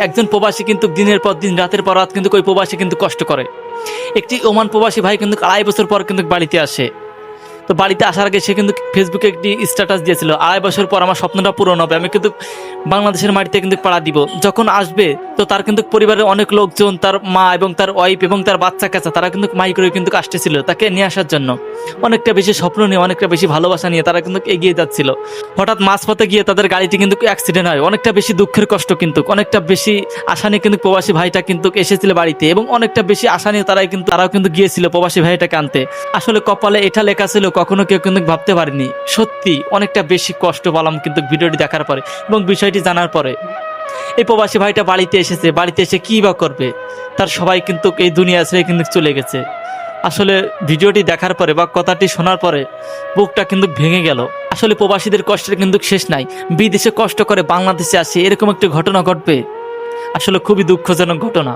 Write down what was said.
একজন প্রবাসী কিন্তু দিনের পর দিন রাতের পর রাত কিন্তু ওই প্রবাসী কিন্তু কষ্ট করে। একটি ওমান প্রবাসী ভাই কিন্তু 2.5 বছর পর কিন্তু বাড়িতে আসে। তো বাড়িতে আসার আগে সে কিন্তু ফেসবুকে একটি স্ট্যাটাস দিয়েছিল, 2.5 বছর পর আমার স্বপ্নটা পূরণ হবে, আমি কিন্তু বাংলাদেশের মাটিতে কিন্তু পাড়া দিব। যখন আসবে তো তার কিন্তু পরিবারের অনেক লোকজন, তার মা এবং তার ওয়াইফ এবং তার বাচ্চা কাচ্চা, তারা কিন্তু মাই করে কিন্তু আসতেছিল তাকে নিয়ে আসার জন্য। অনেকটা বেশি স্বপ্ন নিয়ে, অনেকটা বেশি ভালোবাসা নিয়ে তারা কিন্তু এগিয়ে যাচ্ছিল। হঠাৎ মাঝপথে গিয়ে তাদের গাড়িটি কিন্তু অ্যাক্সিডেন্ট হয়। অনেকটা বেশি দুঃখের কষ্ট, কিন্তু অনেকটা বেশি আশা নিয়ে কিন্তু প্রবাসী ভাইটা কিন্তু এসেছিল বাড়িতে, এবং অনেকটা বেশি আশা নিয়ে তারাও কিন্তু গিয়েছিল প্রবাসী ভাইটাকে আনতে। আসলে কপালে এটা লেখা ছিল, কখনো কেউ কিন্তু ভাবতে পারিনি। সত্যি অনেকটা বেশি কষ্ট পেলাম কিন্তু ভিডিওটি দেখার পরে এবং বিষয়টি জানার পরে। এই প্রবাসী ভাইটা বাড়িতে এসেছে, বাড়িতে এসে কী বা করবে, তার সবাই কিন্তু এই দুনিয়া ছেড়ে কিন্তু চলে গেছে। আসলে ভিডিওটি দেখার পরে বা কথাটি শোনার পরে বুকটা কিন্তু ভেঙে গেল। আসলে প্রবাসীদের কষ্টের কিন্তু শেষ নাই। বিদেশে কষ্ট করে বাংলাদেশে আসে, এরকম একটি ঘটনা ঘটবে, আসলে খুবই দুঃখজনক ঘটনা।